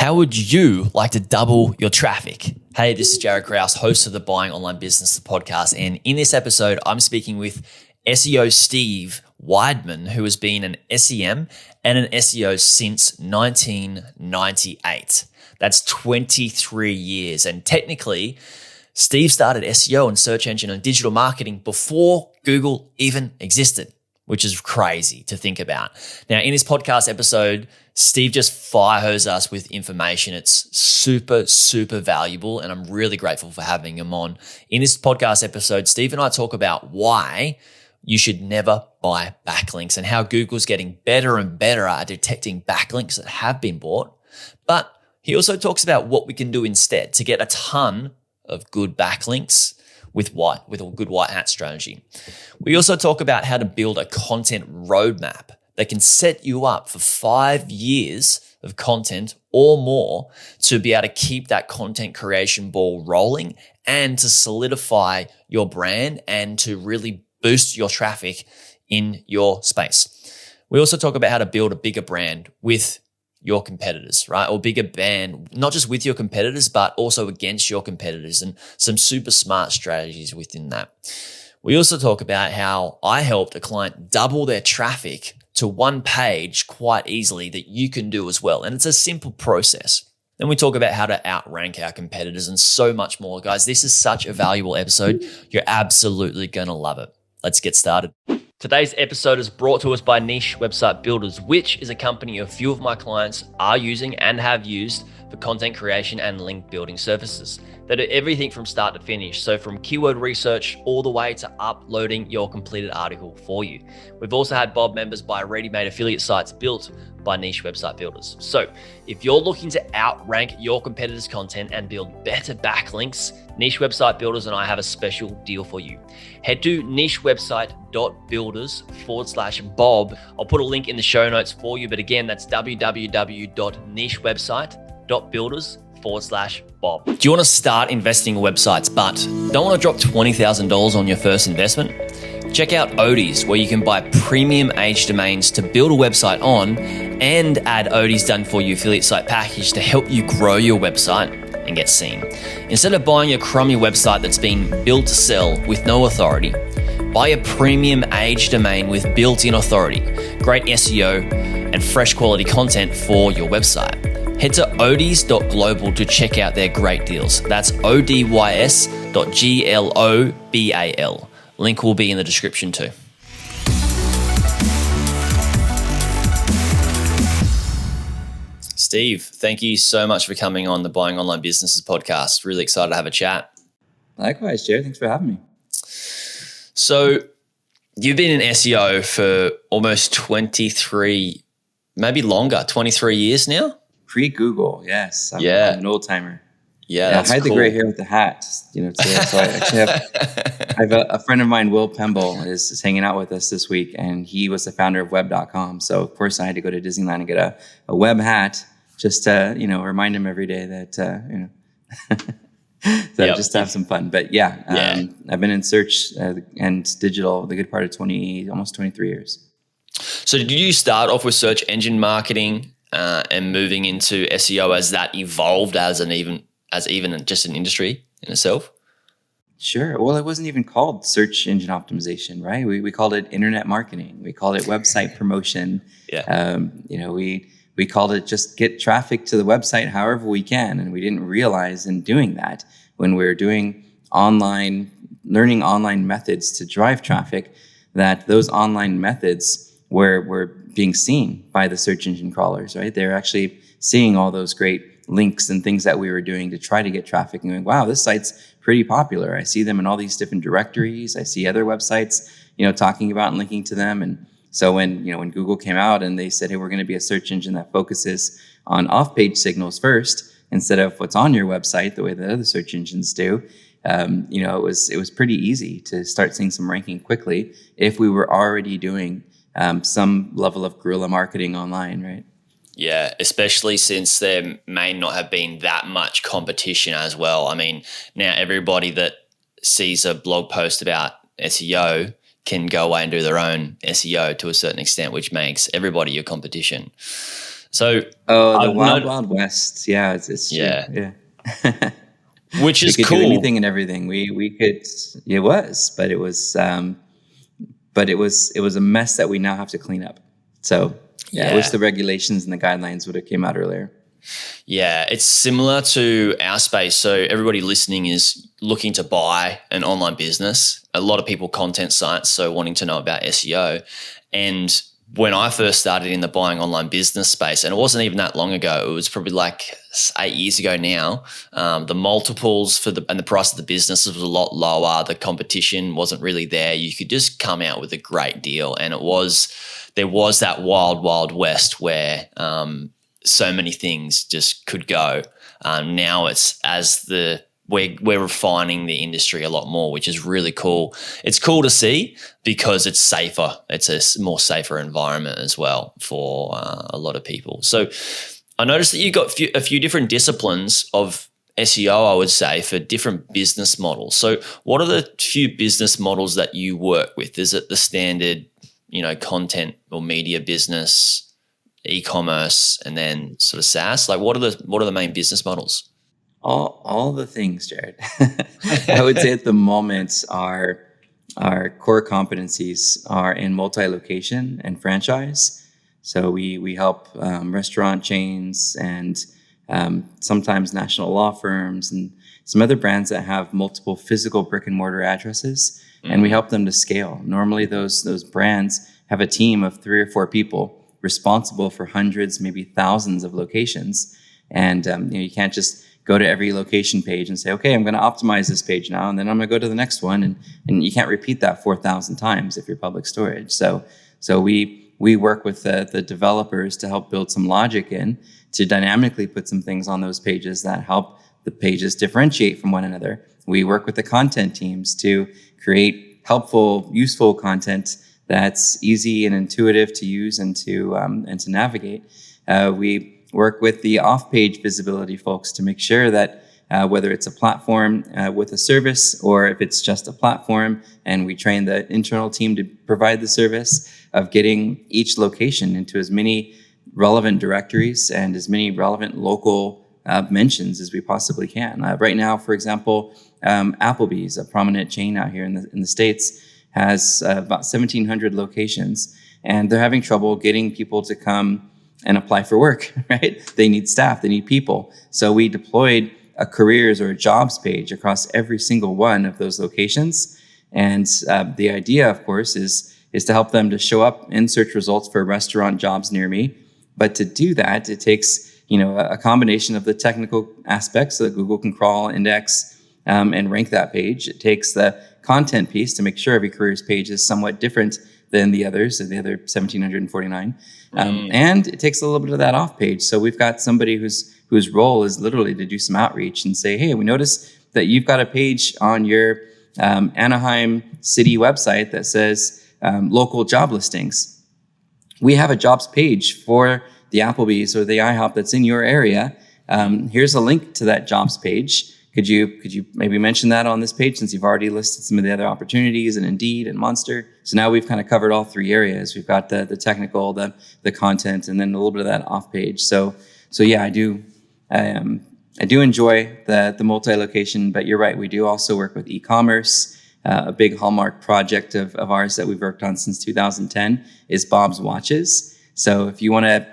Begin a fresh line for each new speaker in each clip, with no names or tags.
How would you like to double your traffic? Hey, this is Jaryd Krause, host of the Buying Online Business podcast. And in this episode, I'm speaking with SEO Steve Wiideman, who has been an SEM and an SEO since 1998. That's 23 years. And technically, Steve started SEO and search engine and digital marketing before Google even existed, which is crazy to think about. Now, in this podcast episode, Steve just fires us with information. It's super, super valuable, and I'm really grateful for having him on. In this podcast episode, Steve and I talk about why you should never buy backlinks and how Google's getting better and better at detecting backlinks that have been bought. But he also talks about what we can do instead to get a ton of good backlinks with a good white hat strategy. We also talk about how to build a content roadmap that can set you up for 5 years of content or more to be able to keep that content creation ball rolling and to solidify your brand and to really boost your traffic in your space. We also talk about how to build a bigger brand with your competitors, right? Or bigger brand, not just with your competitors, but also against your competitors, and some super smart strategies within that. We also talk about how I helped a client double their traffic to one page quite easily that you can do as well. And it's a simple process. Then we talk about how to outrank our competitors and so much more. Guys, this is such a valuable episode. You're absolutely going to love it. Let's get started. Today's episode is brought to us by Niche Website Builders, which is a company a few of my clients are using and have used for content creation and link building services. They do everything from start to finish. So from keyword research all the way to uploading your completed article for you. We've also had Bob members buy ready-made affiliate sites built by Niche Website Builders. So if you're looking to outrank your competitors' content and build better backlinks, Niche Website Builders and I have a special deal for you. Head to nichewebsite.builders/Bob. I'll put a link in the show notes for you. But again, that's www.nichewebsite.builders/Bob. Do you want to start investing in websites but don't want to drop $20,000 on your first investment? Check out Odie's, where you can buy premium age domains to build a website on and add Odie's done for you affiliate site package to help you grow your website and get seen. Instead of buying a crummy website that's been built to sell with no authority, buy a premium age domain with built-in authority, great SEO, and fresh quality content for your website. Head to odys.global to check out their great deals. That's odys.global. Link will be in the description too. Steve, thank you so much for coming on the Buying Online Businesses podcast. Really excited to have a chat.
Likewise, Jaryd. Thanks for having me.
So you've been in SEO for almost 23, maybe longer, 23 years now?
Pre-Google, yes. I'm an old timer.
Yeah,
that's I hide the gray hair with the hat, today. So I actually have a friend of mine, Will Pemble, is hanging out with us this week, and he was the founder of web.com. So of course I had to go to Disneyland and get a web hat just to, remind him every day that, just to have some fun. But I've been in search and digital the good part of almost 23 years.
So did you start off with search engine marketing and moving into SEO as that evolved as even just an industry in itself?
Sure. Well, it wasn't even called search engine optimization, right? We called it internet marketing. We called it website promotion.
Yeah.
We called it just get traffic to the website however we can. And we didn't realize in doing that, when we were learning online methods to drive traffic, that those online methods were being seen by the search engine crawlers, right? They're actually seeing all those great links and things that we were doing to try to get traffic and going, wow, this site's pretty popular. I see them in all these different directories. I see other websites, talking about and linking to them. And so when Google came out and they said, hey, we're going to be a search engine that focuses on off-page signals first, instead of what's on your website, the way that other search engines do, it was pretty easy to start seeing some ranking quickly if we were already doing some level of guerrilla marketing online, right?
Yeah, especially since there may not have been that much competition as well. I mean, now everybody that sees a blog post about SEO can go away and do their own SEO to a certain extent, which makes everybody your competition. So,
Oh, the
I've
Wild West. Yeah, it's true.
yeah,
Yeah.
which
We
is
could do
cool.
anything and everything. We could. It was, but it was a mess that we now have to clean up. So yeah, I wish
Yeah.
the regulations and the guidelines would have came out earlier.
Yeah, it's similar to our space. So everybody listening is looking to buy an online business. A lot of people content sites, so wanting to know about SEO. And when I first started in the buying online business space, and it wasn't even that long ago, it was probably like 8 years ago now, the multiples and the price of the business was a lot lower. The competition wasn't really there. You could just come out with a great deal. And there was that wild west where so many things just could go. Now it's we're refining the industry a lot more, which is really cool. It's cool to see because it's safer. It's a more safer environment as well for a lot of people. So I noticed that you got a few different disciplines of SEO, I would say, for different business models. So what are the few business models that you work with? Is it the standard, content or media business, e-commerce, and then sort of SaaS? Like what are the main business models?
All the things, Jaryd. I would say at the moment our core competencies are in multi-location and franchise. So we help restaurant chains and sometimes national law firms and some other brands that have multiple physical brick and mortar addresses, and we help them to scale. Normally those brands have a team of 3 or 4 people responsible for hundreds, maybe thousands of locations. And you can't just go to every location page and say, okay, I'm going to optimize this page now, and then I'm going to go to the next one. And you can't repeat that 4,000 times if you're public storage. So we work with the developers to help build some logic in to dynamically put some things on those pages that help the pages differentiate from one another. We work with the content teams to create helpful, useful content that's easy and intuitive to use and to navigate. We work with the off-page visibility folks to make sure that whether it's a platform with a service or if it's just a platform, and we train the internal team to provide the service of getting each location into as many relevant directories and as many relevant local mentions as we possibly can. Right now, for example, Applebee's, a prominent chain out here in the States, has about 1,700 locations, and they're having trouble getting people to come and apply for work, right? They need staff, they need people. So we deployed a careers or a jobs page across every single one of those locations. And the idea, of course, is to help them to show up in search results for restaurant jobs near me. But to do that, it takes a combination of the technical aspects so that Google can crawl, index, and rank that page. It takes the content piece to make sure every careers page is somewhat different than the other 1,749. And it takes a little bit of that off page. So we've got somebody whose role is literally to do some outreach and say, hey, we noticed that you've got a page on your Anaheim city website that says local job listings. We have a jobs page for the Applebee's or the IHOP that's in your area. Here's a link to that jobs page. Could you maybe mention that on this page, since you've already listed some of the other opportunities and Indeed and Monster? So now we've kind of covered all 3 areas. We've got the technical, the content, and then a little bit of that off page. So yeah, I do enjoy the multi-location, but you're right. We do also work with e-commerce. A big hallmark project of ours that we've worked on since 2010 is Bob's Watches. So if you want to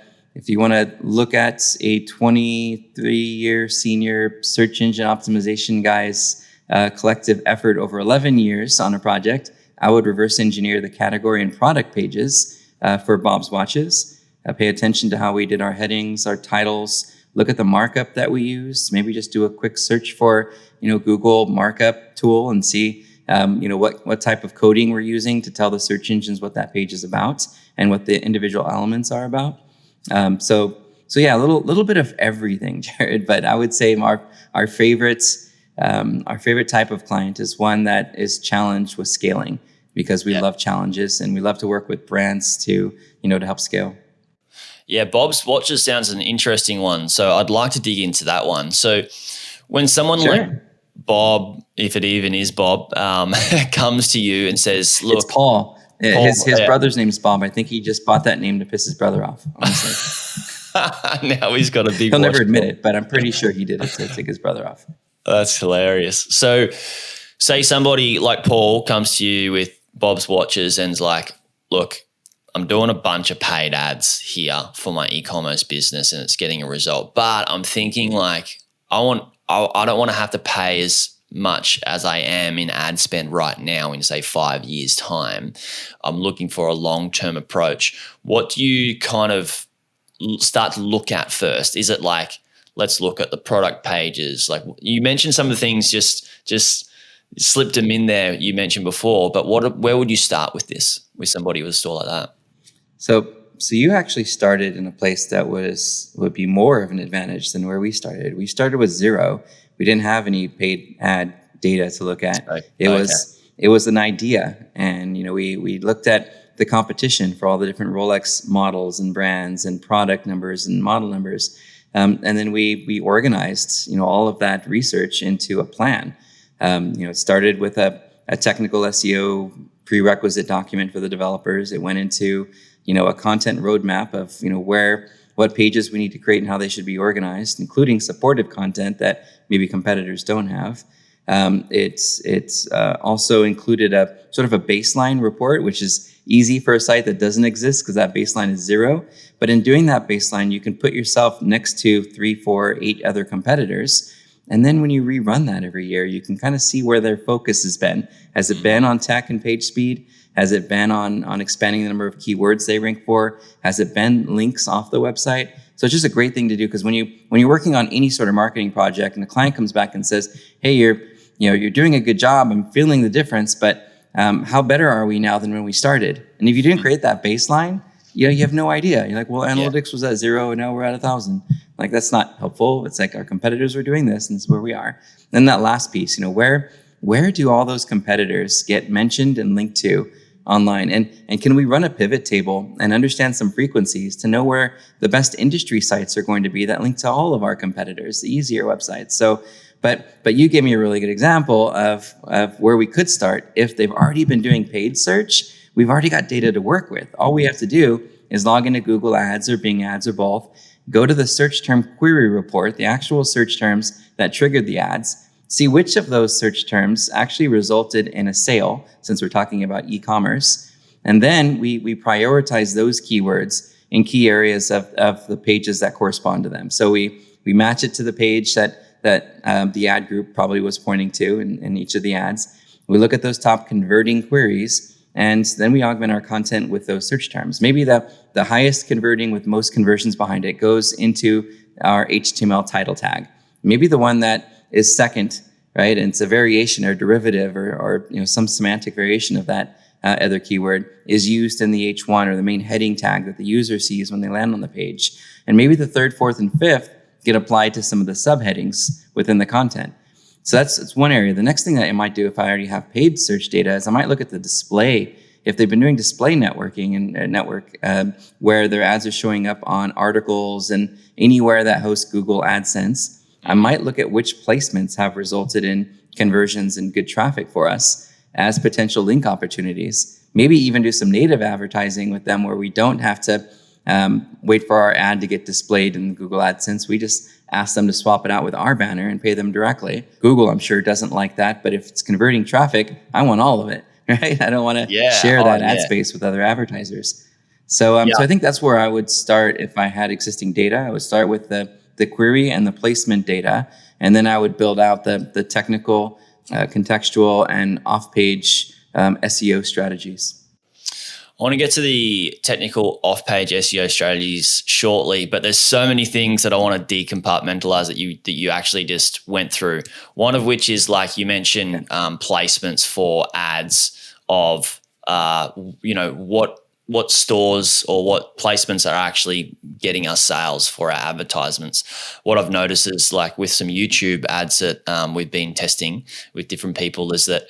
look at a 23-year senior search engine optimization guy's collective effort over 11 years on a project, I would reverse engineer the category and product pages for Bob's Watches. Pay attention to how we did our headings, our titles, look at the markup that we used, maybe just do a quick search for Google markup tool and see what type of coding we're using to tell the search engines what that page is about and what the individual elements are about. So yeah, a little bit of everything, Jaryd. But I would say our favorite type of client is one that is challenged with scaling, because we love challenges and we love to work with brands to help scale.
Yeah, Bob's Watches sounds an interesting one. So I'd like to dig into that one. So when someone like Bob, if it even is Bob, comes to you and says, "Look,
it's Paul." His brother's name is Bob. I think he just bought that name to piss his brother off, honestly.
Now he's got a big
He'll never
watch
admit
bill.
it, but I'm pretty sure he did it to take his brother off.
That's hilarious. So say somebody like Paul comes to you with Bob's watches and's like, look, I'm doing a bunch of paid ads here for my e-commerce business and it's getting a result. But I'm thinking like, I don't want to have to pay as much as I am in ad spend right now in say 5 years time. I'm looking for a long-term approach. What do you kind of start to look at first? Is it like, let's look at the product pages? Like you mentioned some of the things, just slipped them in there you mentioned before, but where would you start with this, with somebody with a store like that?
So you actually started in a place that would be more of an advantage than where we started. We started with zero. We didn't have any paid ad data to look at. It was an idea, and we looked at the competition for all the different Rolex models and brands and product numbers and model numbers, and then we organized all of that research into a plan. It started with a technical SEO prerequisite document for the developers. It went into a content roadmap of what pages we need to create and how they should be organized, including supportive content that maybe competitors don't have. It's also included a sort of a baseline report, which is easy for a site that doesn't exist because that baseline is zero. But in doing that baseline, you can put yourself next to 3, 4, 8 other competitors. And then when you rerun that every year, you can kind of see where their focus has been. Has it been on tech and page speed? Has it been on expanding the number of keywords they rank for? Has it been links off the website? So it's just a great thing to do, because when you're working on any sort of marketing project and the client comes back and says, "Hey, you're doing a good job. I'm feeling the difference, but how better are we now than when we started?" And if you didn't create that baseline, you have no idea. You're like, "Well, analytics was at 0 and now we're at 1,000." Like, that's not helpful. It's like our competitors were doing this and this is where we are. And that last piece, where do all those competitors get mentioned and linked to online? And can we run a pivot table and understand some frequencies to know where the best industry sites are going to be that link to all of our competitors, the easier websites? So, but you gave me a really good example of where we could start. If they've already been doing paid search, we've already got data to work with. All we have to do is log into Google Ads or Bing Ads or both, go to the search term query report, the actual search terms that triggered the ads, see which of those search terms actually resulted in a sale, since we're talking about e-commerce. And then we prioritize those keywords in key areas of the pages that correspond to them. So we match it to the page that the ad group probably was pointing to in each of the ads. We look at those top converting queries, and then we augment our content with those search terms. Maybe the highest converting with most conversions behind it goes into our HTML title tag. Maybe the one that is second, right? And it's a variation or derivative or some semantic variation of that other keyword is used in the H1 or the main heading tag that the user sees when they land on the page. And maybe the third, fourth, and fifth get applied to some of the subheadings within the content. So that's one area. The next thing that I might do if I already have paid search data is I might look at the display. If they've been doing display networking and network where their ads are showing up on articles and anywhere that hosts Google AdSense, I might look at which placements have resulted in conversions and good traffic for us as potential link opportunities. Maybe even do some native advertising with them where we don't have to wait for our ad to get displayed in Google AdSense. We just ask them to swap it out with our banner and pay them directly. Google, I'm sure, doesn't like that, but if it's converting traffic, I want all of it, right? I don't want to share that ad space with other advertisers. So, so I think that's where I would start if I had existing data. I would start with the query and the placement data, and then I would build out the technical, contextual, and off-page SEO strategies.
I want to get to the technical off-page SEO strategies shortly, but there's so many things that I want to decompartmentalize that you actually just went through. One of which is, like you mentioned, placements for ads of what stores or what placements are actually getting us sales for our advertisements. What I've noticed is, like with some YouTube ads that we've been testing with different people, is that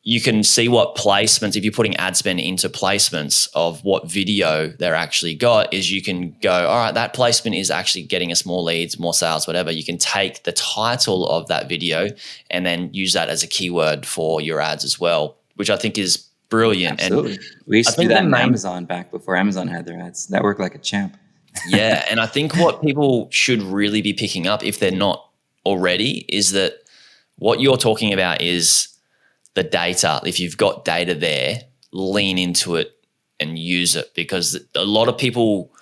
you can see what placements, if you're putting ad spend into placements of what video they're actually got, is you can go, all right, that placement is actually getting us more leads, more sales, whatever. You can take the title of that video and then use that as a keyword for your ads as well, which I think is brilliant.
Absolutely.
And
we used to do that in Amazon back before Amazon had their ads. That worked like a champ.
Yeah. And I think what people should really be picking up, if they're not already, is that what you're talking about is the data. If you've got data there, lean into it and use it, because a lot of people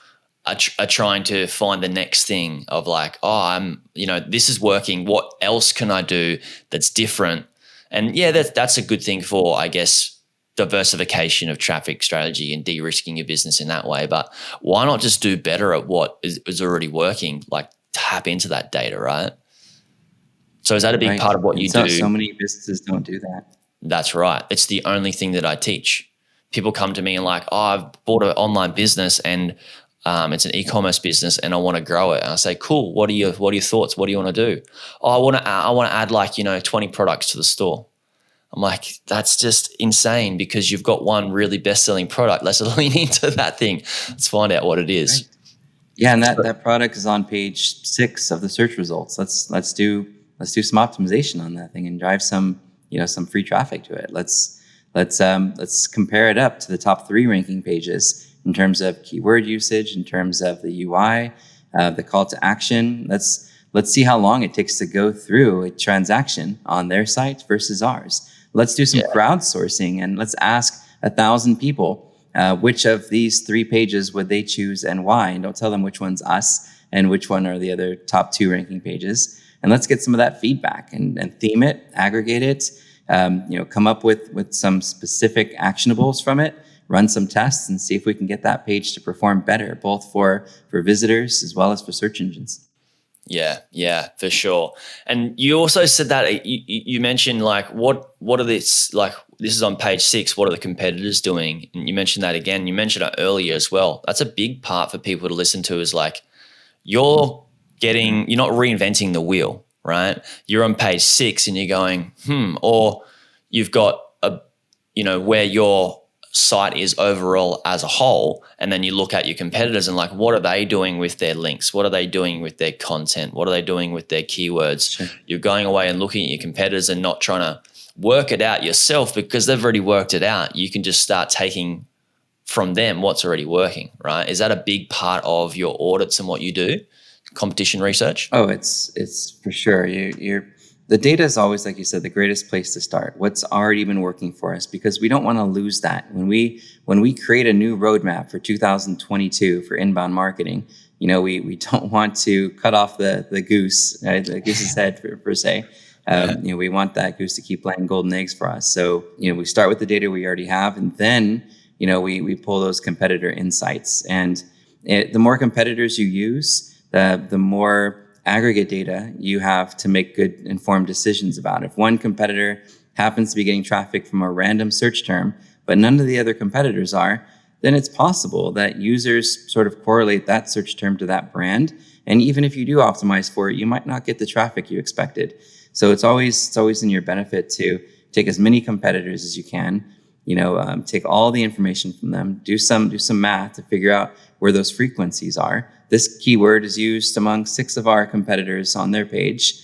are trying to find the next thing of like, oh, this is working. What else can I do that's different? And yeah, that's a good thing for, I guess, diversification of traffic strategy and de-risking your business in that way. But why not just do better at what is already working? Like tap into that data, right? So is that a big part of what you do?
So many businesses don't do that.
That's right. It's the only thing that I teach. People come to me and like, oh, I've bought an online business and it's an e-commerce business and I want to grow it. And I say, cool. What are your thoughts? What do you want to do? Oh, I want to add like 20 products to the store. I'm like, that's just insane, because you've got one really best-selling product. Let's lean into that thing. Let's find out what it is.
Right. Yeah, and that product is on page 6 of the search results. Let's do some optimization on that thing and drive some free traffic to it. Let's compare it up to the top 3 ranking pages in terms of keyword usage, in terms of the UI, the call to action. Let's see how long it takes to go through a transaction on their site versus ours. Let's do some crowdsourcing and let's ask 1,000 people which of these 3 pages would they choose and why. And don't tell them which one's us and which one are the other top 2 ranking pages. And let's get some of that feedback and theme it, aggregate it, come up with some specific actionables from it, run some tests and see if we can get that page to perform better, both for visitors as well as for search engines.
Yeah, for sure. And you also said that you mentioned like, what are this, like, this is on page 6, what are the competitors doing? And you mentioned that again, you mentioned it earlier as well. That's a big part for people to listen to, is like, you're not reinventing the wheel, right? You're on page 6 and you're going, or you've got where your site is overall as a whole, and then you look at your competitors and like, what are they doing with their links? What are they doing with their content? What are they doing with their keywords? Sure. You're going away and looking at your competitors and not trying to work it out yourself, because they've already worked it out. You can just start taking from them what's already working, right? Is that a big part of your audits and what you do? Competition research?
Oh, it's for sure. The data is always, like you said, the greatest place to start. What's already been working for us, because we don't want to lose that. When we create a new roadmap for 2022 for inbound marketing, we don't want to cut off the goose, right? The goose's head per se. We want that goose to keep laying golden eggs for us. So, we start with the data we already have, and then, we pull those competitor insights. And the more competitors you use, the more aggregate data you have to make good informed decisions about. If one competitor happens to be getting traffic from a random search term, but none of the other competitors are, then it's possible that users sort of correlate that search term to that brand. And even if you do optimize for it, you might not get the traffic you expected. So it's always in your benefit to take as many competitors as you can, take all the information from them, do some math to figure out where those frequencies are. This keyword is used among 6 of our competitors on their page,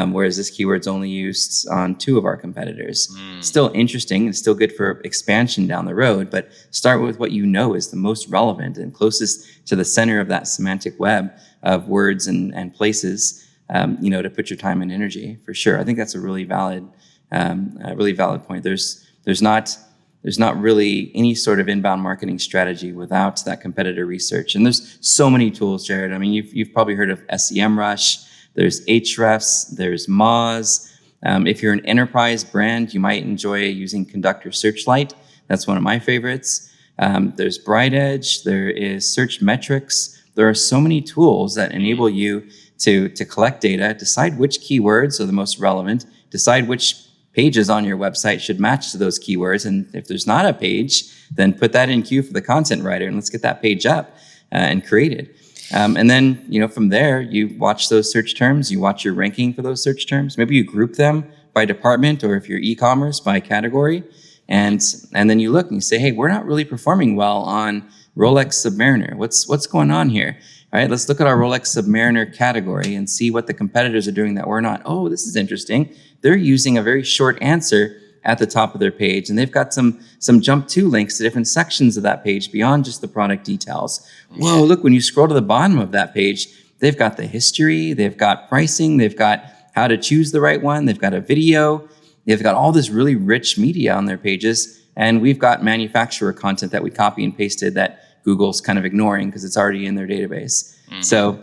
whereas this keyword's only used on 2 of our competitors. Still interesting and still good for expansion down the road, but start with what is the most relevant and closest to the center of that semantic web of words and places, to put your time and energy, for sure. I think that's a really valid point. There's not really any sort of inbound marketing strategy without that competitor research. And there's so many tools, Jaryd. I mean, you've probably heard of SEMrush. There's Ahrefs. There's Moz. If you're an enterprise brand, you might enjoy using Conductor Searchlight. That's one of my favorites. There's BrightEdge. There is Search Metrics. There are so many tools that enable you to collect data, decide which keywords are the most relevant, decide which pages on your website should match to those keywords. And if there's not a page, then put that in queue for the content writer and let's get that page up and created. And then, from there, you watch those search terms, you watch your ranking for those search terms. Maybe you group them by department, or if you're e-commerce, by category. And then you look and you say, hey, we're not really performing well on Rolex Submariner. What's going on here? All right, let's look at our Rolex Submariner category and see what the competitors are doing that we're not. Oh, this is interesting. They're using a very short answer at the top of their page, and they've got some jump to links to different sections of that page beyond just the product details. Whoa, look, when you scroll to the bottom of that page, they've got the history, they've got pricing, they've got how to choose the right one, they've got a video, they've got all this really rich media on their pages, and we've got manufacturer content that we copy and pasted that Google's kind of ignoring because it's already in their database. So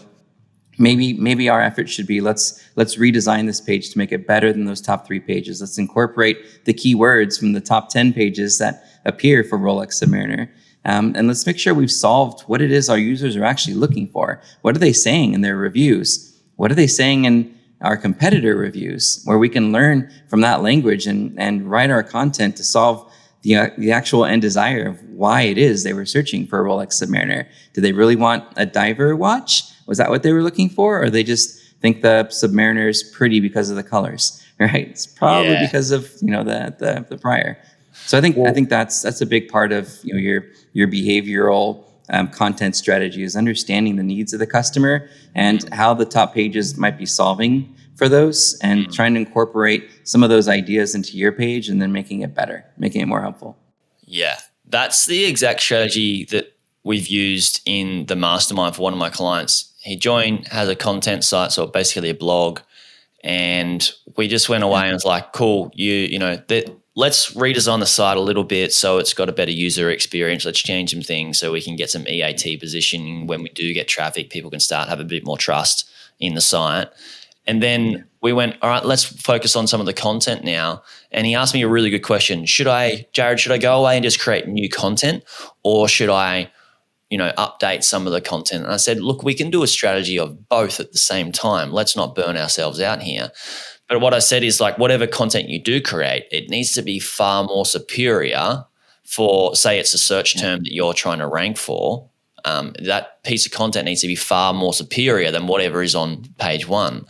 maybe our effort should be let's redesign this page to make it better than those top 3 pages. Let's incorporate the keywords from the top 10 pages that appear for Rolex Submariner. And let's make sure we've solved what it is our users are actually looking for. What are they saying in their reviews? What are they saying in our competitor reviews, where we can learn from that language and write our content to solve the actual end desire of why it is they were searching for a Rolex Submariner. Do they really want a diver watch? Was that what they were looking for? Or they just think the Submariner is pretty because of the colors, right? It's probably because of, the prior. So I think that's a big part of your behavioral content strategy, is understanding the needs of the customer and how the top pages might be solving for those, and trying to incorporate some of those ideas into your page and then making it better, making it more helpful.
Yeah, that's the exact strategy that we've used in the mastermind for one of my clients. He has a content site, so basically a blog, and we just went away and was like, cool, let's redesign the site a little bit so it's got a better user experience. Let's change some things so we can get some EAT positioning. When we do get traffic, people can start have a bit more trust in the site. And then we went, all right, let's focus on some of the content now. And he asked me a really good question. Jaryd, should I go away and just create new content, or should I, update some of the content? And I said, look, we can do a strategy of both at the same time. Let's not burn ourselves out here. But what I said is, like, whatever content you do create, it needs to be far more superior for, say it's a search term that you're trying to rank for. That piece of content needs to be far more superior than whatever is on page 1.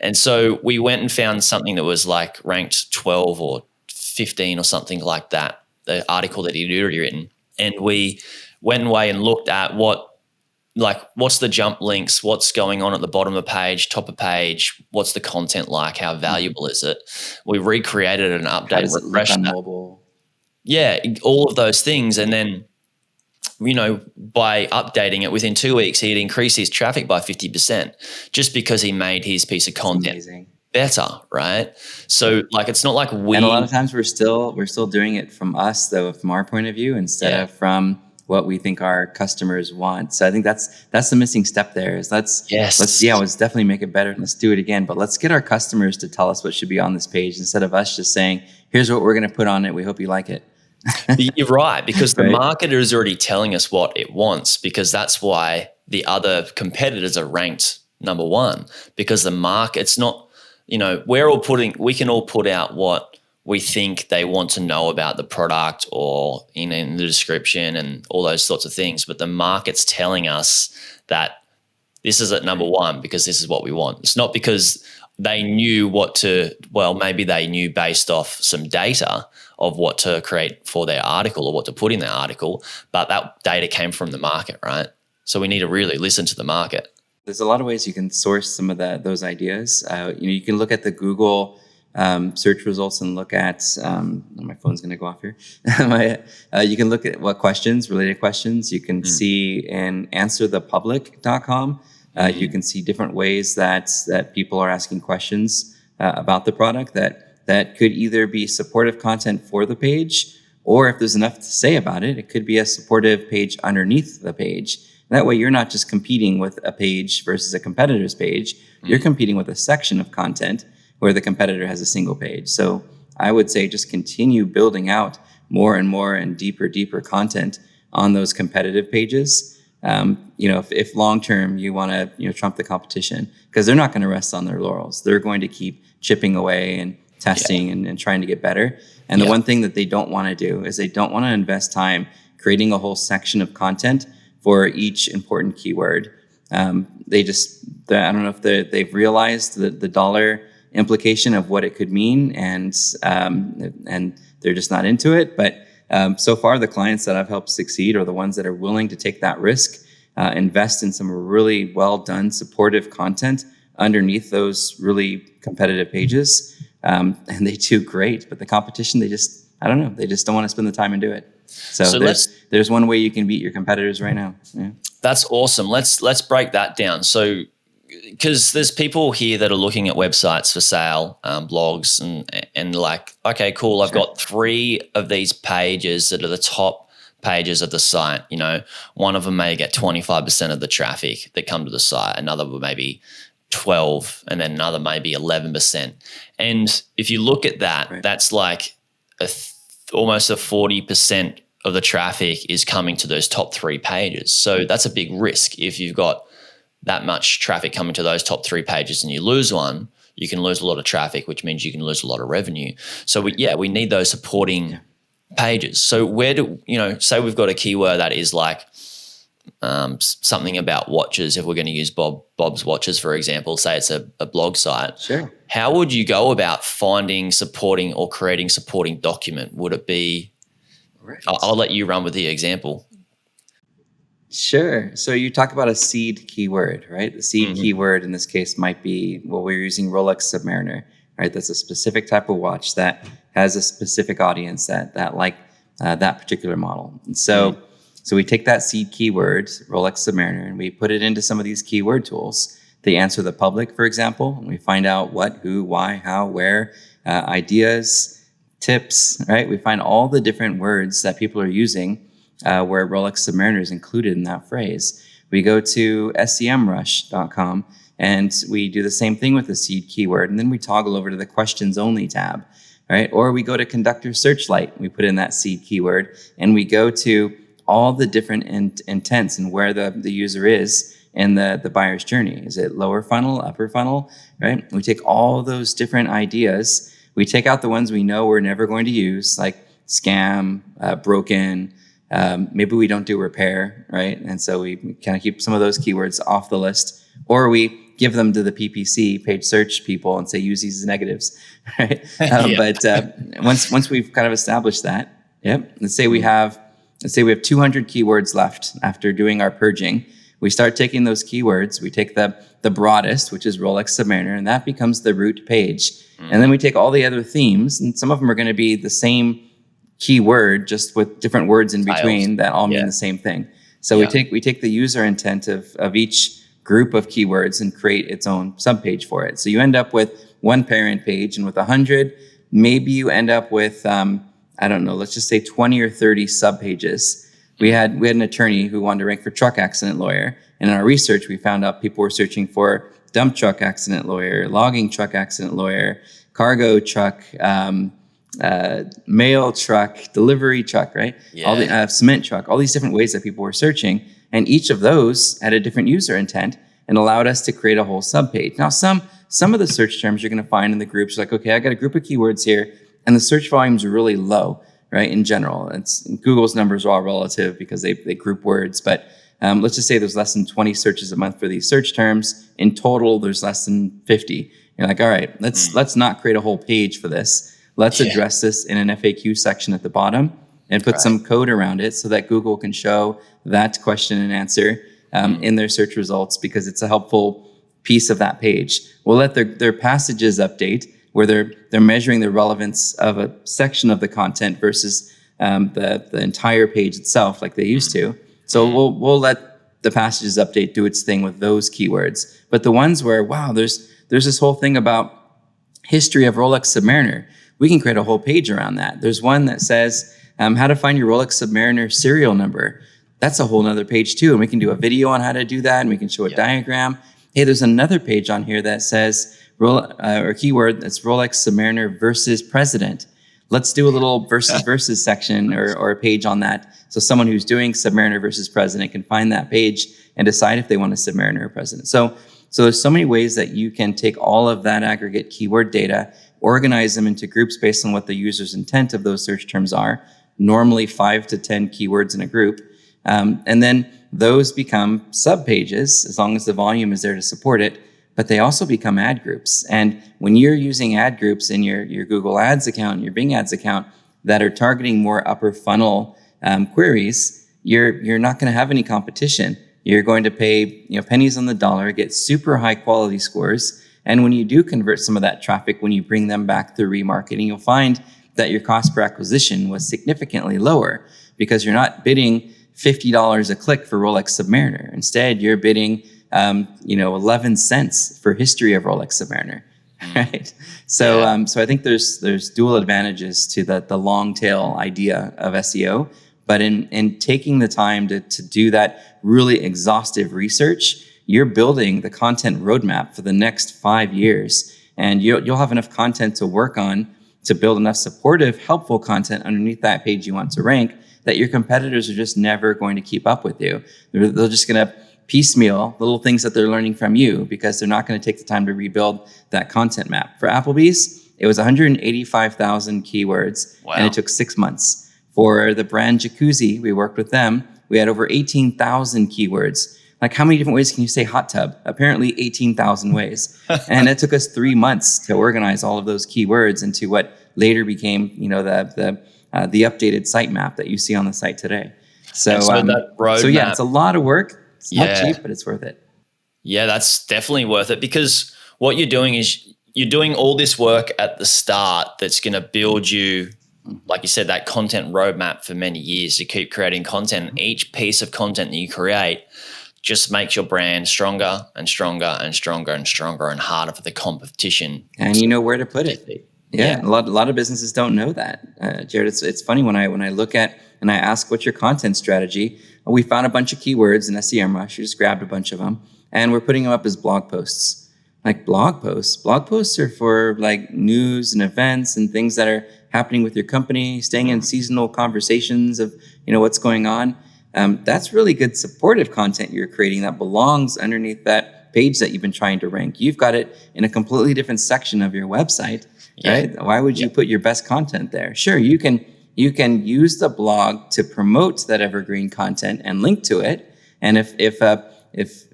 And so we went and found something that was like ranked 12 or 15 or something like that, the article that he'd already written. And we went away and looked at what's the jump links, what's going on at the bottom of the page, top of page, what's the content like, how valuable is it? We recreated an update,
how does it look on mobile?
Yeah, all of those things. And then, by updating it within 2 weeks, he'd increase his traffic by 50% just because he made his piece of content better, right? So it's not like
and a lot of times we're still doing it from us, though, from our point of view, instead of from what we think our customers want. So I think that's the missing step there, is let's definitely make it better and let's do it again. But let's get our customers to tell us what should be on this page, instead of us just saying, here's what we're going to put on it. We hope you like it.
You're right, because the marketer is already telling us what it wants, because that's why the other competitors are ranked number 1, because the market's not, we can all put out what we think they want to know about the product, or in the description and all those sorts of things. But the market's telling us that this is at number 1 because this is what we want. It's not because they knew maybe they knew based off some data of what to create for their article or what to put in their article, but that data came from the market, right? So we need to really listen to the market.
There's a lot of ways you can source some of those ideas. You can look at the Google search results and look at, my phone's going to go off here. You can look at related questions. You can see in answerthepublic.com. You can see different ways that people are asking questions about the product that could either be supportive content for the page, or if there's enough to say about it, it could be a supportive page underneath the page. And that way you're not just competing with a page versus a competitor's page. You're competing with a section of content where the competitor has a single page. So I would say just continue building out more and more and deeper content on those competitive pages. If long-term you want to, trump the competition, because they're not going to rest on their laurels. They're going to keep chipping away and testing and trying to get better. And the one thing that they don't want to do is they don't want to invest time creating a whole section of content for each important keyword. I don't know if they've realized the dollar implication of what it could mean, and they're just not into it. But so far, the clients that I've helped succeed are the ones that are willing to take that risk, invest in some really well done supportive content underneath those really competitive pages, and they do great. But the competition, I don't know, they just don't want to spend the time and do it. So there's one way you can beat your competitors right now. Yeah.
That's awesome. Let's break that down. So, because there's people here that are looking at websites for sale, blogs, and like, okay, cool. I've got 3 of these pages that are the top pages of the site. You know, one of them may get 25% of the traffic that come to the site. Another maybe 12, and then another maybe 11%. And if you look at that, that's like almost a 40% of the traffic is coming to those top 3 pages. So that's a big risk. If you've got that much traffic coming to those top 3 pages and you lose one, you can lose a lot of traffic, which means you can lose a lot of revenue. So we need those supporting pages. So where do, say we've got a keyword that is like something about watches. If we're going to use Bob's Watches, for example, say it's a blog site.
Sure.
How would you go about finding, supporting, or creating supporting document? Would it be, I'll let you run with the example.
Sure. So you talk about a seed keyword, right? The seed keyword in this case might be, we're using Rolex Submariner, right? That's a specific type of watch that has a specific audience that like that particular model. And so we take that seed keyword, Rolex Submariner, and we put it into some of these keyword tools. They answer the public, for example, and we find out what, who, why, how, where, ideas, tips, right? We find all the different words that people are using where Rolex Submariner is included in that phrase. We go to semrush.com and we do the same thing with the seed keyword, and then we toggle over to the questions only tab, right? Or we go to Conductor Searchlight, we put in that seed keyword, and we go to all the different intents and where the user is in the buyer's journey. Is it lower funnel, upper funnel, right? We take all those different ideas. We take out the ones we know we're never going to use, like scam, broken, maybe we don't do repair, right? And so we kind of keep some of those keywords off the list, or we give them to the PPC, paid search people, and say, use these as negatives, right? But once we've kind of established that, let's say we have 200 keywords left after doing our purging. We start taking those keywords, we take the broadest, which is Rolex Submariner, and that becomes the root page. And then we take all the other themes, and some of them are going to be the same keyword, just with different words in between that all mean the same thing. So we take the user intent of each group of keywords and create its own subpage for it. So you end up with one parent page, and with 100, maybe you end up with, I don't know, let's just say 20 or 30 subpages. We had an attorney who wanted to rank for truck accident lawyer. And in our research, we found out people were searching for dump truck accident lawyer, logging truck accident lawyer, cargo truck, mail truck, delivery truck, right? All the cement truck, all these different ways that people were searching. And each of those had a different user intent and allowed us to create a whole subpage. Now, some of the search terms you're going to find in the groups, like, okay, I got a group of keywords here, and the search volumes are really low, right? In general, Google's numbers are all relative because they group words, but let's just say there's less than 20 searches a month for these search terms. In total, there's less than 50. You're like, all right, let's not create a whole page for this. Let's address this in an FAQ section at the bottom and put some code around it so that Google can show that question and answer in their search results, because it's a helpful piece of that page. We'll let their passages update, where they're measuring the relevance of a section of the content versus the entire page itself, like they used to. So we'll let the passages update do its thing with those keywords. But the ones where, wow, there's this whole thing about history of Rolex Submariner, we can create a whole page around that. There's one that says how to find your Rolex Submariner serial number. That's a whole nother page too, and we can do a video on how to do that, and we can show a diagram. Hey, there's another page on here that says or keyword that's Rolex Submariner versus president. Let's do a little versus section or a page on that. So someone who's doing Submariner versus president can find that page and decide if they want a Submariner or president. So there's so many ways that you can take all of that aggregate keyword data, organize them into groups based on what the user's intent of those search terms are, normally 5 to 10 keywords in a group. And then those become subpages as long as the volume is there to support it. But they also become ad groups. And when you're using ad groups in your Google Ads account, your Bing Ads account, that are targeting more upper funnel queries, you're not going to have any competition. You're going to pay pennies on the dollar, get super high quality scores, And when you do convert some of that traffic, when you bring them back through remarketing, you'll find that your cost per acquisition was significantly lower because you're not bidding $50 a click for Rolex Submariner. Instead, you're bidding 11 cents for history of Rolex Submariner. Right. So, so I think there's dual advantages to the long tail idea of SEO, but in taking the time to do that really exhaustive research, you're building the content roadmap for the next 5 years, and you'll have enough content to work on to build enough supportive, helpful content underneath that page you want to rank that your competitors are just never going to keep up with you. They're just going to piecemeal little things that they're learning from you because they're not going to take the time to rebuild that content map. For Applebee's, it was 185,000 keywords, and it took 6 months. For the brand Jacuzzi, we worked with them. We had over 18,000 keywords. Like, how many different ways can you say hot tub? Apparently 18,000 ways. And it took us 3 months to organize all of those keywords into what later became, the updated sitemap that you see on the site today. So
that roadmap,
yeah, it's a lot of work. It's not cheap, but it's worth it.
Yeah, that's definitely worth it, because what you're doing is you're doing all this work at the start that's going to build you, like you said, that content roadmap for many years to keep creating content. Each piece of content that you create just makes your brand stronger and stronger and stronger and stronger and harder for the competition.
And you know where to put it. Yeah. A lot of businesses don't know that. Jaryd, it's funny when I look at and I ask, what's your content strategy? We found a bunch of keywords in SEMrush. We just grabbed a bunch of them and we're putting them up as blog posts. Like blog posts. Blog posts are for like news and events and things that are happening with your company, staying in seasonal conversations of, what's going on. That's really good supportive content you're creating that belongs underneath that page that you've been trying to rank. You've got it in a completely different section of your website, right? Why would you put your best content there? Sure, you can use the blog to promote that evergreen content and link to it. And if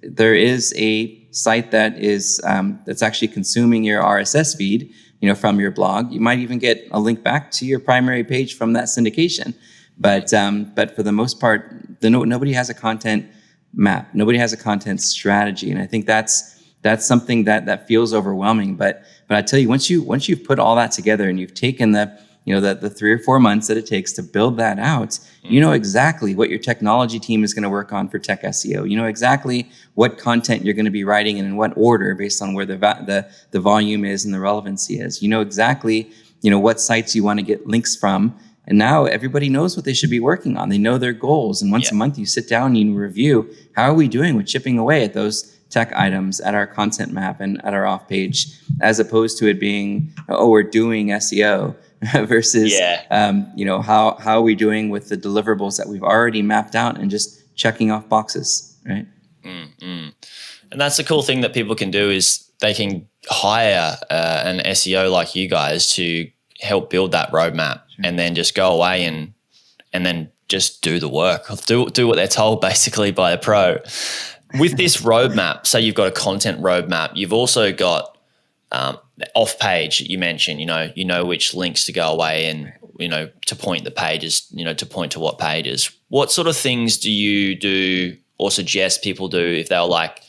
there is a site that is that's actually consuming your RSS feed, from your blog, you might even get a link back to your primary page from that syndication. But for the most part, nobody has a content map. Nobody has a content strategy, and I think that's something that feels overwhelming. But I tell you, once you've put all that together and you've taken the 3 or 4 months that it takes to build that out, you know exactly what your technology team is going to work on for tech SEO. You know exactly what content you're going to be writing and in what order based on where the volume is and the relevancy is. You know exactly what sites you want to get links from. And now everybody knows what they should be working on. They know their goals. And once a month you sit down and you review, how are we doing with chipping away at those tech items, at our content map and at our off page, as opposed to it being, we're doing SEO versus, how are we doing with the deliverables that we've already mapped out and just checking off boxes, right?
Mm-hmm. And that's the cool thing that people can do is they can hire an SEO like you guys to help build that roadmap, and then just go away and then just do the work, do what they're told basically by a pro. With this roadmap, say you've got a content roadmap, you've also got off page. You mentioned, you know which links to go away and to point the pages, to point to what pages. What sort of things do you do or suggest people do if they're like,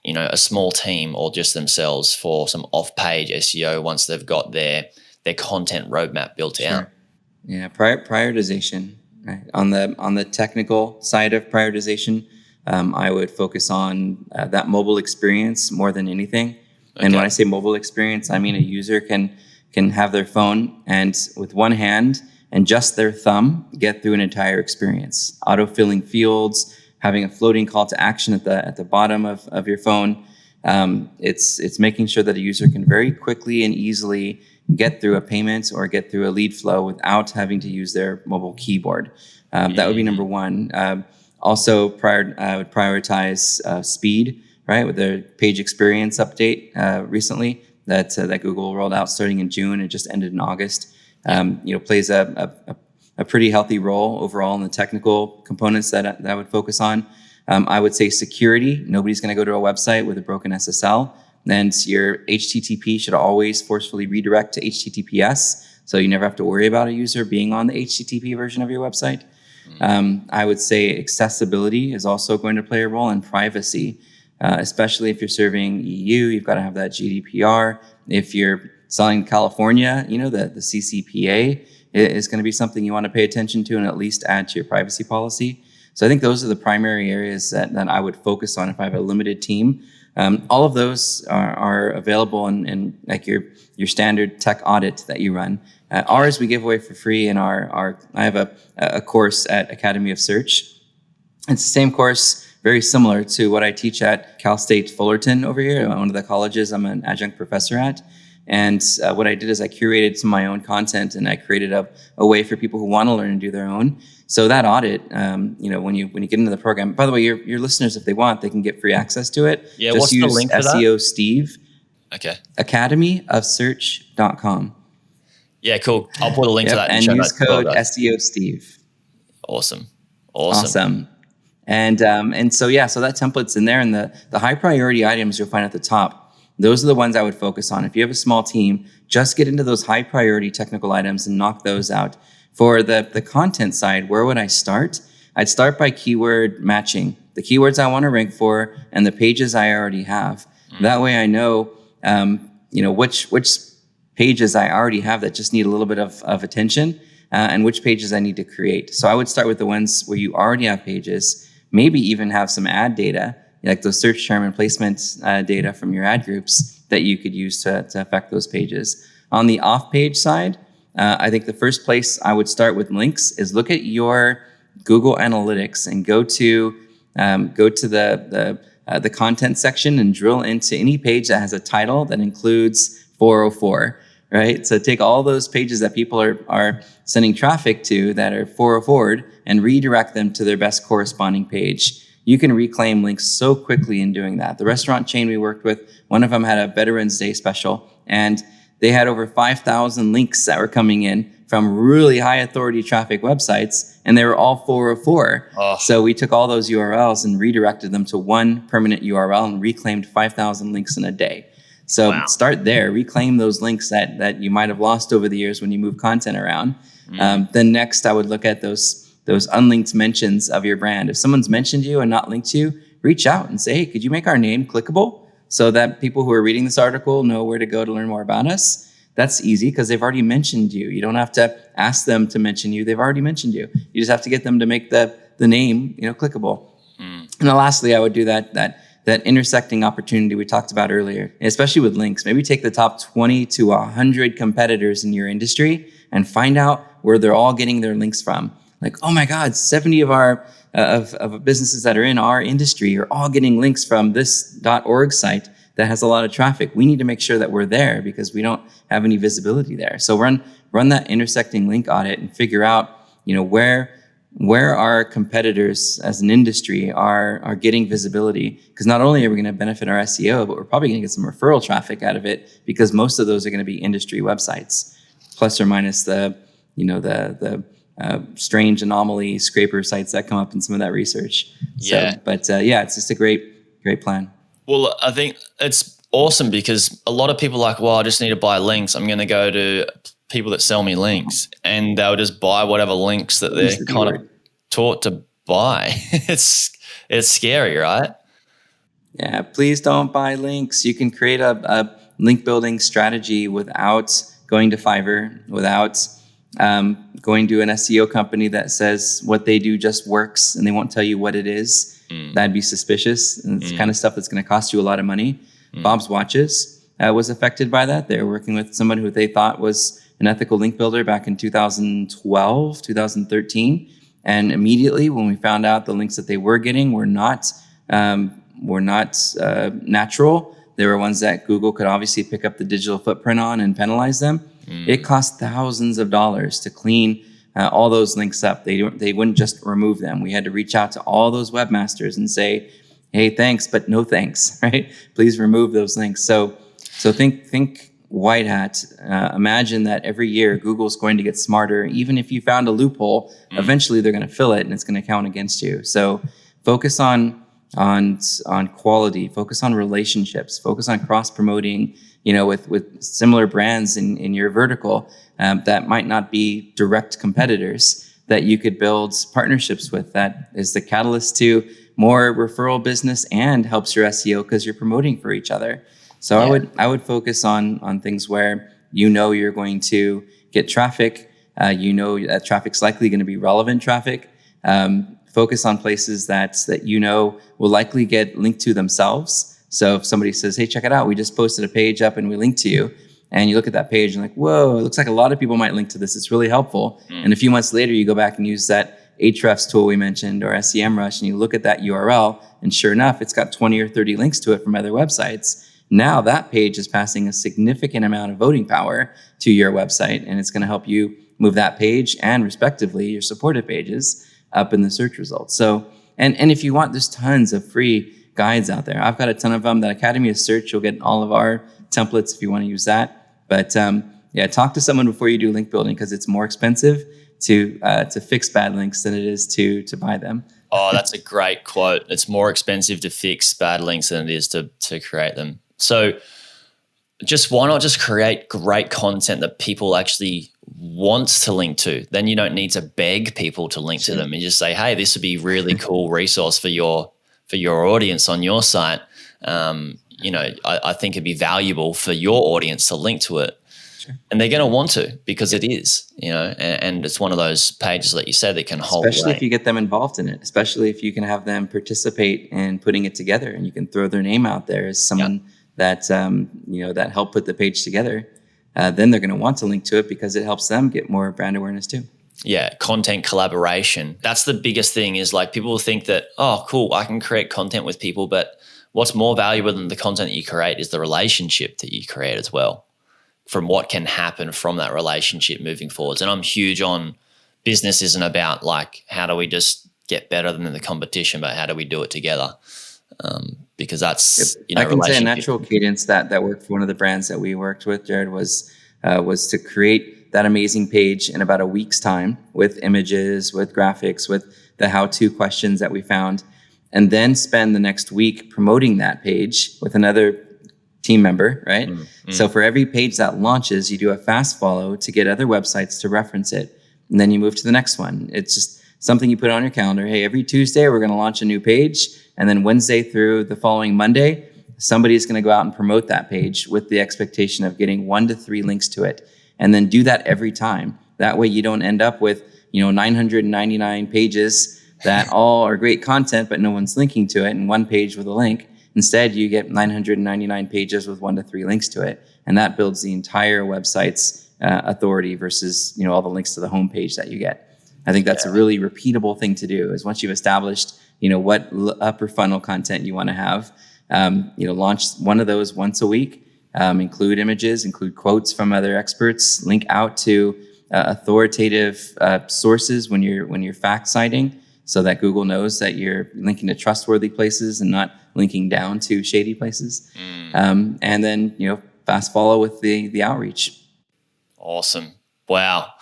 a small team or just themselves for some off page SEO once they've got their content roadmap built out?
Yeah, prioritization. Right? On the technical side of prioritization, I would focus on that mobile experience more than anything. Okay. And when I say mobile experience, I mean a user can have their phone and with one hand and just their thumb get through an entire experience. Auto-filling fields, having a floating call to action at the bottom of your phone. It's making sure that a user can very quickly and easily get through a payment or get through a lead flow without having to use their mobile keyboard. That would be number one. Also, I would prioritize speed, right? With their page experience update recently that Google rolled out starting in June. It just ended in August. Plays a pretty healthy role overall in the technical components that I would focus on. I would say security. Nobody's going to go to a website with a broken SSL. And your HTTP should always forcefully redirect to HTTPS, so you never have to worry about a user being on the HTTP version of your website. I would say accessibility is also going to play a role, in privacy. especially if you're serving EU, you've got to have that GDPR. If you're selling California, the CCPA is going to be something you want to pay attention to and at least add to your privacy policy. So I think those are the primary areas that I would focus on if I have a limited team. All of those are available in like your standard tech audit that you run. Ours we give away for free in I have a course at Academy of Search. It's the same course, very similar to what I teach at Cal State Fullerton over here, one of the colleges I'm an adjunct professor at. And what I did is I curated some of my own content, and I created a way for people who want to learn and do their own. So that audit, when you get into the program, by the way, your listeners, if they want, they can get free access to it.
Yeah,
just
what's
use
the link for
SEO
that?
Steve.
Okay.
academyofsearch.com.
Yeah, cool. I'll put a link to that in the show
and
notes.
use code SEO Steve.
Awesome.
And so that template's in there, and the high priority items you'll find at the top. Those are the ones I would focus on. If you have a small team, just get into those high priority technical items and knock those out. For the content side, where would I start? I'd start by keyword matching, the keywords I want to rank for and the pages I already have. That way I know, which pages I already have that just need a little bit of attention and which pages I need to create. So I would start with the ones where you already have pages, maybe even have some ad data, like those search term and placement data from your ad groups that you could use to affect those pages. On the off-page side, I think the first place I would start with links is look at your Google Analytics and go to the content section and drill into any page that has a title that includes 404, right? So take all those pages that people are sending traffic to that are 404'd and redirect them to their best corresponding page. You can reclaim links so quickly in doing that. The restaurant chain we worked with, one of them had a Veterans Day special, and they had over 5,000 links that were coming in from really high authority traffic websites, and they were all 404.
Oh.
So we took all those URLs and redirected them to one permanent URL and reclaimed 5,000 links in a day. So Start there, reclaim those links that you might have lost over the years when you move content around. Then next, I would look at those unlinked mentions of your brand. If someone's mentioned you and not linked you, reach out and say, hey, could you make our name clickable so that people who are reading this article know where to go to learn more about us? That's easy because they've already mentioned you. You don't have to ask them to mention you. They've already mentioned you. You just have to get them to make the name, clickable. And then lastly, I would do that intersecting opportunity we talked about earlier, especially with links. Maybe take the top 20 to 100 competitors in your industry and find out where they're all getting their links from. Like, oh my God, 70 of our of businesses that are in our industry are all getting links from this .org site that has a lot of traffic. We need to make sure that we're there because we don't have any visibility there. So run that intersecting link audit and figure out, where our competitors as an industry are getting visibility. Because not only are we going to benefit our SEO, but we're probably going to get some referral traffic out of it because most of those are going to be industry websites, plus or minus the strange anomaly scraper sites that come up in some of that research.
Yeah.
It's just a great plan.
Well, I think it's awesome because a lot of people are like, well, I just need to buy links. I'm going to go to people that sell me links, and they'll just buy whatever links that they're kind of taught to buy. It's scary, right?
Yeah, please don't buy links. You can create a link building strategy without going to Fiverr, without going to an SEO company that says what they do just works and they won't tell you what it is. That'd be suspicious. And it's kind of stuff that's going to cost you a lot of money. Bob's Watches was affected by that. They were working with someone who they thought was an ethical link builder back in 2012, 2013. And immediately when we found out the links that they were getting were not natural, they were ones that Google could obviously pick up the digital footprint on and penalize them. It cost thousands of dollars to clean all those links up. They wouldn't just remove them. We had to reach out to all those webmasters and say, hey, thanks, but no thanks, right? Please remove those links. So think white hat. Imagine that every year Google's going to get smarter. Even if you found a loophole, eventually they're going to fill it and it's going to count against you. So focus on quality, focus on relationships, focus on cross-promoting, with similar brands in your vertical that might not be direct competitors that you could build partnerships with. That is the catalyst to more referral business and helps your SEO because you're promoting for each other. So I would focus on things where you're going to get traffic. That traffic's likely going to be relevant traffic. Focus on places that will likely get linked to themselves. So if somebody says, hey, check it out, we just posted a page up and we linked to you, and you look at that page and like, whoa, it looks like a lot of people might link to this. It's really helpful. And a few months later, you go back and use that Ahrefs tool we mentioned or SEMrush, and you look at that URL, and sure enough, it's got 20 or 30 links to it from other websites. Now that page is passing a significant amount of voting power to your website, and it's going to help you move that page and respectively your supported pages up in the search results. So, and if you want, there's tons of free guides out there. I've got a ton of them. That Academy of Search, you'll get all of our templates if you want to use that. But talk to someone before you do link building, because it's more expensive to fix bad links than it is to buy them.
Oh, that's a great quote. It's more expensive to fix bad links than it is to create them. So why not just create great content that people actually want to link to? Then you don't need to beg people to link to them, and just say, hey, this would be a really cool resource for your audience on your site. I think it'd be valuable for your audience to link to it. Sure. And they're going to want to, because it is, and it's one of those pages that you said that can hold
Especially
weight.
If you get them involved in it, especially if you can have them participate in putting it together, and you can throw their name out there as someone that helped put the page together. Then they're going to want to link to it because it helps them get more brand awareness too.
Yeah, content collaboration. That's the biggest thing, is like people think that, oh, cool, I can create content with people, but what's more valuable than the content that you create is the relationship that you create as well, from what can happen from that relationship moving forwards. And I'm huge on business isn't about like, how do we just get better than the competition, but how do we do it together? Because that's,
I can say a natural cadence that worked for one of the brands that we worked with, Jaryd, was to create that amazing page in about a week's time with images, with graphics, with the how-to questions that we found, and then spend the next week promoting that page with another team member, right? Mm-hmm. So for every page that launches, you do a fast follow to get other websites to reference it, and then you move to the next one. It's just something you put on your calendar. Hey, every Tuesday, we're going to launch a new page, and then Wednesday through the following Monday, somebody's going to go out and promote that page with the expectation of getting 1 to 3 links to it. And then do that every time. That way you don't end up with, 999 pages that all are great content, but no one's linking to it, and one page with a link. Instead, you get 999 pages with 1 to 3 links to it. And that builds the entire website's authority versus, all the links to the homepage that you get. I think that's a really repeatable thing to do, is once you've established, what upper funnel content you want to have, launch one of those once a week. Include images, include quotes from other experts, link out to authoritative sources when you're fact citing, so that Google knows that you're linking to trustworthy places and not linking down to shady places. And then fast follow with the outreach.
Awesome! Wow.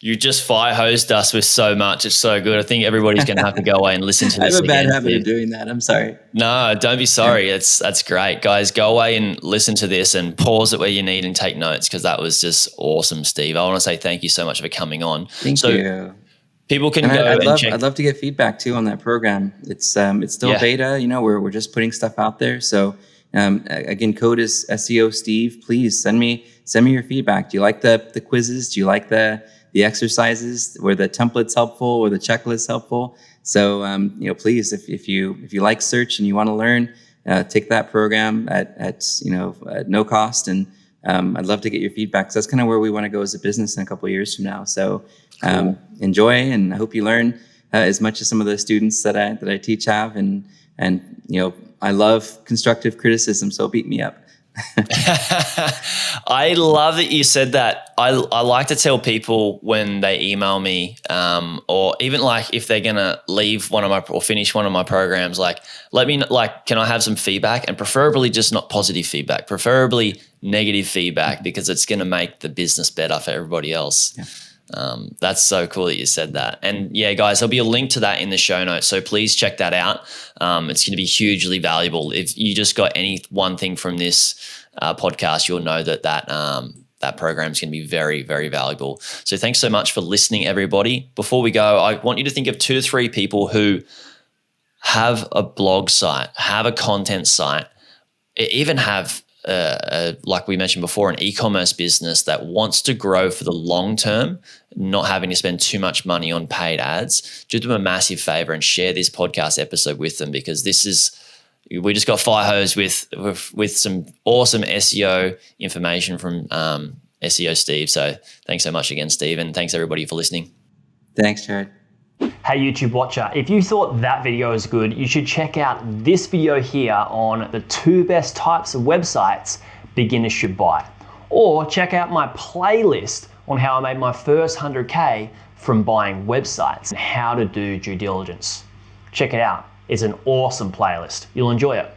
You just fire hosed us with so much. It's so good. I think everybody's going to have to go away and listen to this.
I have a bad habit of doing that. I'm sorry.
No, don't be sorry. Yeah. That's great. Guys, go away and listen to this and pause it where you need and take notes, because that was just awesome, Steve. I want to say thank you so much for coming on.
Thank you.
People can go check.
I'd love to get feedback too on that program. It's still beta. We're just putting stuff out there. So again, code is SEO Steve. Please send me your feedback. Do you like the quizzes? Do you like the exercises? Were the templates helpful? Were the checklists helpful? So, please, if you like search and you want to learn, take that program at no cost. And I'd love to get your feedback, 'cause that's kind of where we want to go as a business in a couple of years from now. So cool. Enjoy, and I hope you learn as much as some of the students that I teach have. And I love constructive criticism, so beat me up.
I love that you said that. I like to tell people when they email me, or even like if they're gonna leave one of my or finish one of my programs, like let me can I have some feedback, and preferably just not positive feedback, preferably negative feedback, because it's gonna make the business better for everybody else. Yeah. That's so cool that you said that. And yeah, guys, there'll be a link to that in the show notes, so please check that out. It's going to be hugely valuable. If you just got any one thing from this podcast, you'll know that program is going to be very, very valuable. So thanks so much for listening, everybody. Before we go, I want you to think of 2 to 3 people who have a blog site, have a content site, even have, like we mentioned before, an e-commerce business that wants to grow for the long term, not having to spend too much money on paid ads, do them a massive favor and share this podcast episode with them, because we just got fire hosed with some awesome SEO information from SEO Steve. So thanks so much again, Steve, and thanks everybody for listening.
Thanks, Jaryd.
Hey YouTube watcher, if you thought that video was good, you should check out this video here on the 2 best types of websites beginners should buy. Or check out my playlist on how I made my first 100K from buying websites and how to do due diligence. Check it out. It's an awesome playlist. You'll enjoy it.